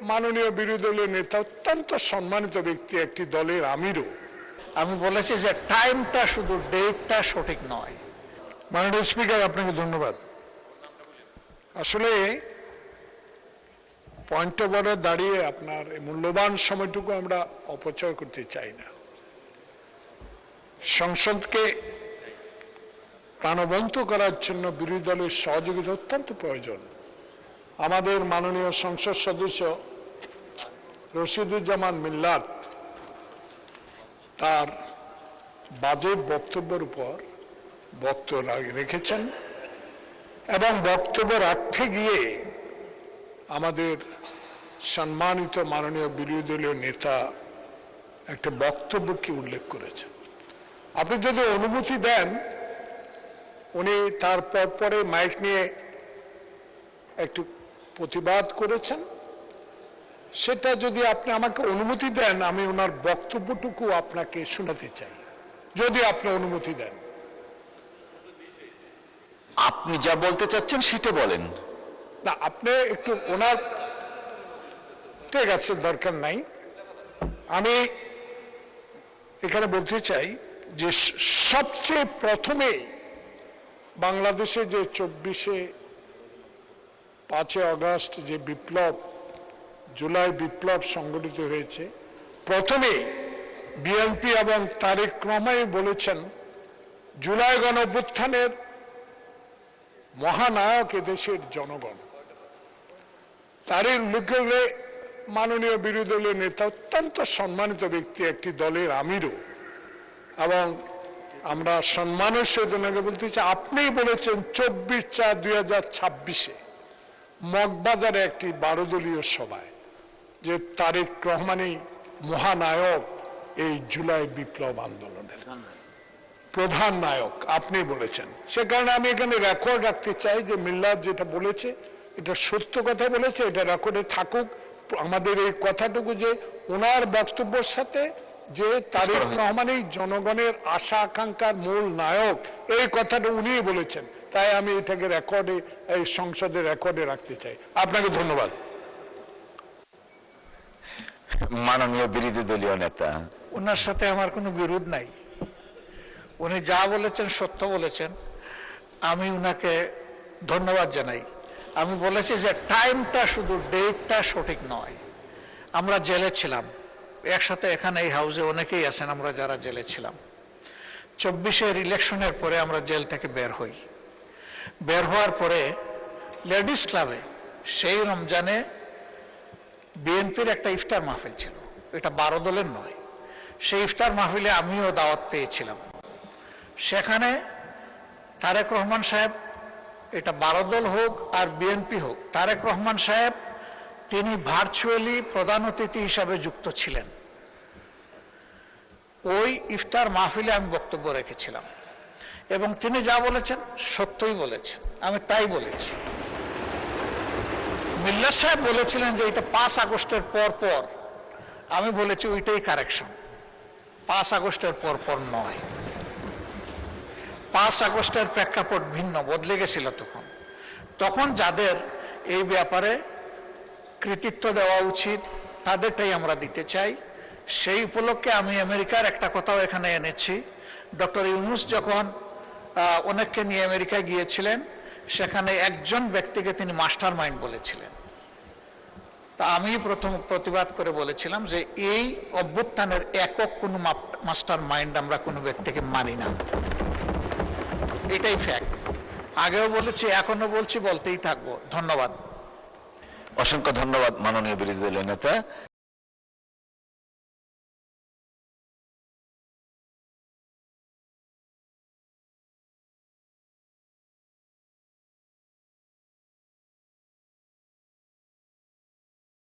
মাননীয় বিরোধী দলীয় নেতা, অত্যন্ত সম্মানিত ব্যক্তি, একটি দলের আমিরও। আমি বলেছি যে টাইমটা, শুধু ডেটটা সঠিক নয়। মাননীয় স্পিকার, আপনাকে ধন্যবাদ। আসলে পয়েন্ট অফ অর্ডার দাঁড়িয়ে আপনার এই মূল্যবান সময়টুকু আমরা অপচয় করতে চাই না। সংসদকে প্রাণবন্ত করার জন্য বিরোধী দলের সহযোগিতা অত্যন্ত প্রয়োজন। আমাদের মাননীয় সংসদ সদস্য রশিদুজ্জামান মিল্লাত তার বাজেট বক্তব্যের উপর বক্তব্য রেখেছেন এবং বক্তব্য রাখতে গিয়ে আমাদের সম্মানিত মাননীয় বিরোধী দলীয় নেতা একটা বক্তব্যকে উল্লেখ করেছেন। আপনি যদি অনুমতি দেন, উনি তারপর পরে মাইক নিয়ে একটু প্রতিবাদ করেছেন, সেটা যদি আপনি আমাকে অনুমতি দেন, আমি ওনার বক্তব্যটুকু আপনাকে শোনাতে চাই, যদি আপনি অনুমতি দেন। আপনি যা বলতে চাচ্ছেন সেটা বলেন। না, আপনি একটু ওনার, ঠিক আছে, দরকার নাই। আমি এখানে বলতে চাই যে সবচেয়ে প্রথমে বাংলাদেশে যে 5 আগস্ট যে বিপ্লব, জুলাই বিপ্লব সংগঠিত হয়েছে, প্রথমে বিএনপি এবং তারেক রহমান বলেছেন জুলাই গণঅভ্যুত্থানের মহানায়ক এদেশের জনগণ। তারই উল্লেখ করে মাননীয় বিরোধী দলীয় নেতা, অত্যন্ত সম্মানিত ব্যক্তি, একটি দলের আমিরও, এবং আমরা সম্মানের সহিত ওনাকে বলতে চাই, আপনিই বলেছেন 24/4/2026 মগবাজারে একটি 12 দলীয় সভায় যে তারেক রহমানই মহানায়ক এই জুলাই বিপ্লব আন্দোলনের প্রধান নায়ক, আপনি বলেছেন। সে কারণে আমি এখানে রেকর্ড রাখতে চাই যে মিল্লাত যেটা বলেছে এটা সত্য কথা বলেছে, এটা রেকর্ডে থাকুক। আমাদের এই কথাটুকু যে ওনার বক্তব্যের সাথে যে তারেক রহমানই জনগণের আশা আকাঙ্ক্ষার মূল নায়ক, এই কথাটা উনিই বলেছেন, তাই আমি এটাকে রেকর্ডে, এই সংসদের রেকর্ডে রাখতে চাই। আপনাকে ধন্যবাদ। মাননীয় বিরোধী দলীয় নেতা, ওনার সাথে আমার কোনো বিরোধ নাই। উনি যা বলেছেন সত্য বলেছেন, আমি উনাকে ধন্যবাদ জানাই। আমি বলেছি যে টাইমটা, শুধু ডেটটা সঠিক নয়। আমরা জেলে ছিলাম একসাথে, এখানে এই হাউসে অনেকেই আছেন আমরা যারা জেলে ছিলাম। 24-এর ইলেকশনের পরে আমরা জেল থেকে বের হই। বের হওয়ার পরে লেডিস ক্লাবে সেই রমজানে বিএনপির একটা ইফতার মাহফিল ছিল, এটা 12 দলের নয়। সেই ইফতার মাহফিলে আমিও দাওয়াত পেয়েছিলাম। সেখানে তারেক রহমান সাহেব, এটা 12 দল হোক আর বিএনপি হোক, তারেক রহমান সাহেব তিনি ভার্চুয়ালি প্রধান অতিথি হিসাবে যুক্ত ছিলেন। ওই ইফতার মাহফিলে আমি বক্তব্য রেখেছিলাম এবং তিনি যা বলেছেন সত্যই বলেছেন, আমি তাই বলেছি। মিল্লাত সাহেব বলেছিলেন যে এটা 5 আগস্টের পর পর, আমি বলেছি ওইটাই কারেকশন, 5 আগস্টের পর পর নয়। 5 আগস্টের প্রেক্ষাপট ভিন্ন, বদলে গেছিল তখন যাদের এই ব্যাপারে কৃতিত্ব দেওয়া উচিত তাদেরটাই আমরা দিতে চাই। সেই উপলক্ষে আমি আমেরিকার একটা কথাও এখানে এনেছি। ডক্টর ইউনূস যখন অনেককে নিয়ে আমেরিকায় গিয়েছিলেন, সেখানে একজন ব্যক্তিকে তিনি মাস্টার মাইন্ড বলেছিলেন। তা আমি প্রথম প্রতিবাদ করে বলেছিলাম যে এই অভ্যুত্থানের একক কোনো মাস্টার মাইন্ড আমরা কোনো ব্যক্তিকে মানি না, এটাই ফ্যাক্ট। আগেও বলেছি, এখনো বলছি, বলতেই থাকবো। ধন্যবাদ। অসংখ্য ধন্যবাদ মাননীয় বিরোধী দলীয় নেতা।